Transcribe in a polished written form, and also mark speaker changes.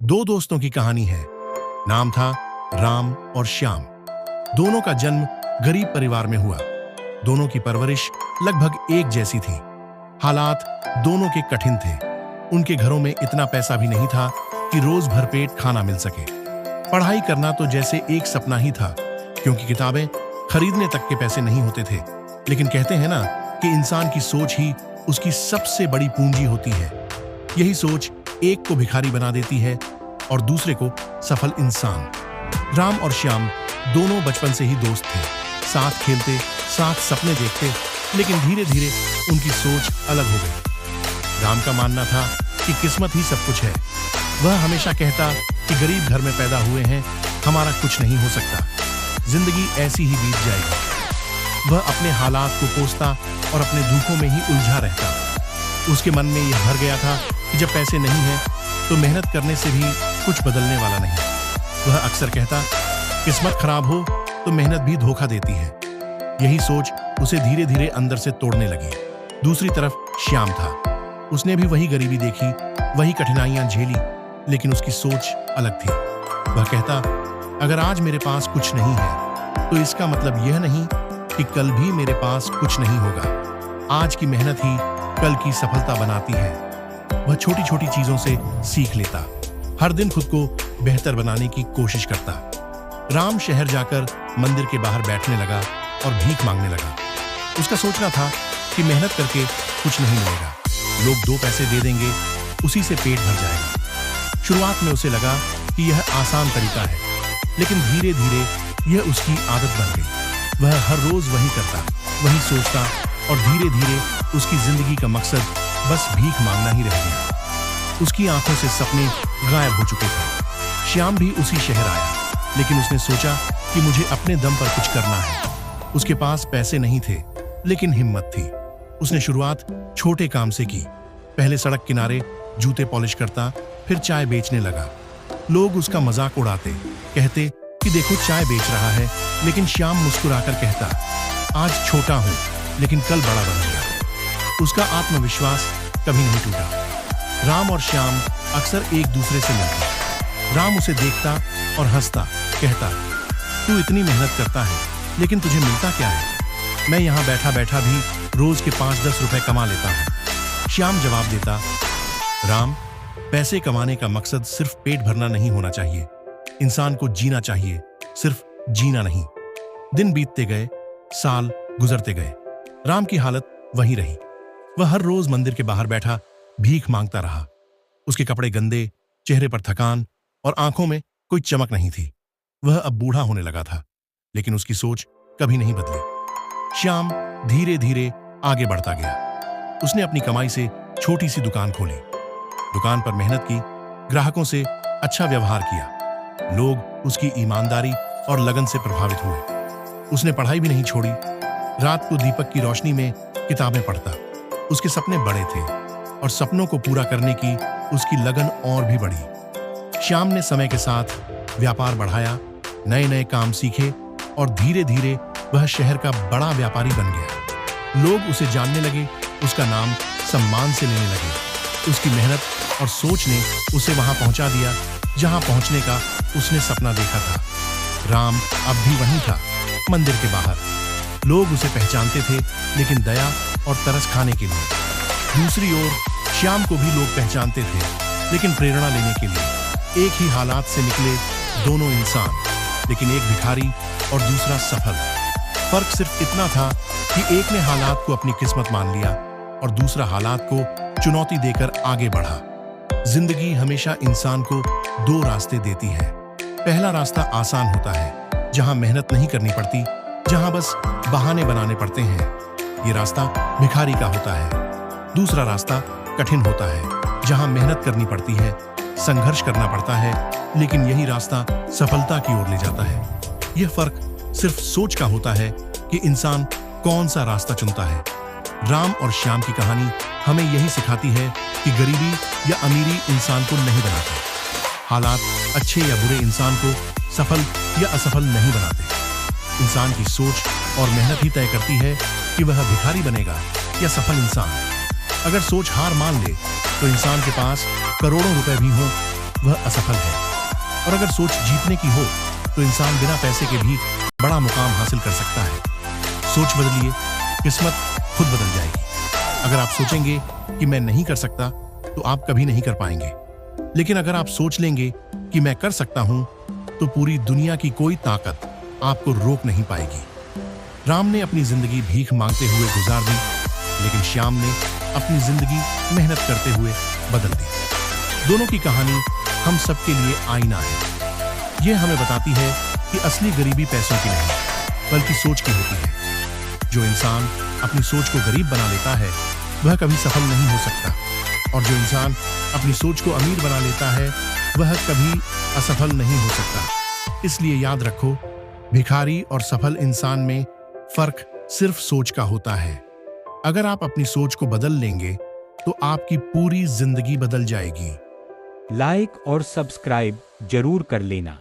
Speaker 1: दो दोस्तों की कहानी है। नाम था राम और श्याम। दोनों का जन्म गरीब परिवार में हुआ। दोनों की परवरिश लगभग एक जैसी थी। हालात दोनों के कठिन थे। उनके घरों में इतना पैसा भी नहीं था कि रोज भरपेट खाना मिल सके। पढ़ाई करना तो जैसे एक सपना ही था, क्योंकि किताबें खरीदने तक के पैसे नहीं होते थे। लेकिन कहते हैं ना कि इंसान की सोच ही उसकी सबसे बड़ी पूंजी होती है। यही सोच एक को भिखारी बना देती है और दूसरे को सफल इंसान। राम और श्याम दोनों बचपन से ही दोस्त थे। साथ खेलते, साथ सपने देखते, लेकिन धीरे धीरे उनकी सोच अलग हो गई। राम का मानना था कि किस्मत ही सब कुछ है। वह हमेशा कहता कि गरीब घर में पैदा हुए हैं, हमारा कुछ नहीं हो सकता, जिंदगी ऐसी ही बीत जाएगी। वह अपने हालात को कोसता और अपने दुखों में ही उलझा रहता। उसके मन में यह भर गया था कि जब पैसे नहीं हैं तो मेहनत करने से भी कुछ बदलने वाला नहीं। वह अक्सर कहता, किस्मत खराब हो तो मेहनत भी धोखा देती है। यही सोच उसे धीरे धीरे अंदर से तोड़ने लगी। दूसरी तरफ श्याम था। उसने भी वही गरीबी देखी, वही कठिनाइयां झेली, लेकिन उसकी सोच अलग थी। वह कहता, अगर आज मेरे पास कुछ नहीं है तो इसका मतलब यह नहीं कि कल भी मेरे पास कुछ नहीं होगा। आज की मेहनत ही कल की सफलता बनाती है। वह छोटी छोटी चीजों से सीख लेता, हर दिन खुद को बेहतर बनाने की कोशिश करता। राम शहर जाकर मंदिर के बाहर बैठने लगा और भीख मांगने लगा। उसका सोचना था कि मेहनत करके कुछ नहीं मिलेगा, लोग 2 पैसे दे देंगे, उसी से पेट भर जाएगा। शुरुआत में उसे लगा कि यह आसान तरीका है, लेकिन धीरे धीरे यह उसकी आदत बन गई। वह हर रोज वही करता, वही सोचता, और धीरे धीरे उसकी जिंदगी का मकसद बस भीख मांगना ही रह गया। उसकी आंखों से सपने गायब हो चुके थे। श्याम भी उसी शहर आया, लेकिन उसने सोचा कि मुझे अपने दम पर कुछ करना है। उसके पास पैसे नहीं थे, लेकिन हिम्मत थी। उसने शुरुआत छोटे काम से की। पहले सड़क किनारे जूते पॉलिश करता, फिर चाय बेचने लगा। लोग उसका मजाक उड़ाते, कहते कि देखो चाय बेच रहा है, लेकिन श्याम मुस्कुराकर कहता, आज छोटा हूं लेकिन कल बड़ा बनूंगा। उसका आत्मविश्वास कभी नहीं टूटा। राम और श्याम अक्सर एक दूसरे से मिलते। राम उसे देखता और हंसता, कहता, तू इतनी मेहनत करता है, लेकिन तुझे मिलता क्या है? मैं यहाँ बैठा बैठा भी रोज के 5-10 रुपए कमा लेता हूँ। श्याम जवाब देता, राम, पैसे कमाने का मकसद सिर्फ पेट भरना नहीं होना चाहिए। इंसान को जीना चाहिए, सिर्फ जीना नहीं। दिन बीतते गए, साल गुजरते गए। राम की हालत वही रही। वह हर रोज मंदिर के बाहर बैठा भीख मांगता रहा। उसके कपड़े गंदे, चेहरे पर थकान और आंखों में कोई चमक नहीं थी। वह अब बूढ़ा होने लगा था, लेकिन उसकी सोच कभी नहीं बदली। श्याम धीरे धीरे आगे बढ़ता गया। उसने अपनी कमाई से छोटी सी दुकान खोली। दुकान पर मेहनत की, ग्राहकों से अच्छा व्यवहार किया। लोग उसकी ईमानदारी और लगन से प्रभावित हुए। उसने पढ़ाई भी नहीं छोड़ी। रात को दीपक की रोशनी में किताबें पढ़ता। उसके सपने बड़े थे और सपनों को पूरा करने की उसकी लगन और भी बढ़ी। श्याम ने समय के साथ व्यापार बढ़ाया, नए नए काम सीखे और धीरे धीरे वह शहर का बड़ा व्यापारी बन गया। लोग उसे जानने लगे, उसका नाम सम्मान से लेने लगे। उसकी मेहनत और सोच ने उसे वहां पहुंचा दिया जहां पहुंचने का उसने सपना देखा था। राम अब भी वहीं था, मंदिर के बाहर। लोग उसे पहचानते थे, लेकिन दया और तरस खाने के लिए। दूसरी ओर श्याम को भी लोग पहचानते थे, लेकिन प्रेरणा लेने के लिए। एक ही हालात से निकले दोनों इंसान, लेकिन एक भिखारी और दूसरा सफल। फर्क सिर्फ इतना था कि एक ने हालात को अपनी किस्मत मान लिया और दूसरा हालात को चुनौती देकर आगे बढ़ा। जिंदगी हमेशा इंसान को 2 रास्ते देती है। पहला रास्ता आसान होता है, जहां मेहनत नहीं करनी पड़ती, जहां बस बहाने बनाने पड़ते हैं। ये रास्ता भिखारी का होता है। दूसरा रास्ता कठिन होता है, जहां मेहनत करनी पड़ती है, संघर्ष करना पड़ता है, लेकिन यही रास्ता सफलता की ओर ले जाता है। यह फर्क सिर्फ सोच का होता है कि इंसान कौन सा रास्ता चुनता है। राम और श्याम की कहानी हमें यही सिखाती है कि गरीबी या अमीरी इंसान को नहीं बनाती। हालात अच्छे या बुरे इंसान को सफल या असफल नहीं बनाते। इंसान की सोच और मेहनत ही तय करती है कि वह भिखारी बनेगा या सफल इंसान। अगर सोच हार मान ले तो इंसान के पास करोड़ों रुपए भी हों वह असफल है। और अगर सोच जीतने की हो तो इंसान बिना पैसे के भी बड़ा मुकाम हासिल कर सकता है। सोच बदलिए, किस्मत खुद बदल जाएगी। अगर आप सोचेंगे कि मैं नहीं कर सकता तो आप कभी नहीं कर पाएंगे, लेकिन अगर आप सोच लेंगे कि मैं कर सकता हूं तो पूरी दुनिया की कोई ताकत आपको रोक नहीं पाएगी। राम ने अपनी जिंदगी भीख मांगते हुए गुजार दी, लेकिन श्याम ने अपनी जिंदगी मेहनत करते हुए बदल दी। दोनों की कहानी हम सबके लिए आईना है। यह हमें बताती है कि असली गरीबी पैसों की नहीं, बल्कि सोच की होती है। जो इंसान अपनी सोच को गरीब बना लेता है वह कभी सफल नहीं हो सकता, और जो इंसान अपनी सोच को अमीर बना लेता है वह कभी असफल नहीं हो सकता। इसलिए याद रखो, भिखारी और सफल इंसान में फर्क सिर्फ सोच का होता है। अगर आप अपनी सोच को बदल लेंगे तो आपकी पूरी जिंदगी बदल जाएगी।
Speaker 2: लाइक और सब्सक्राइब जरूर कर लेना।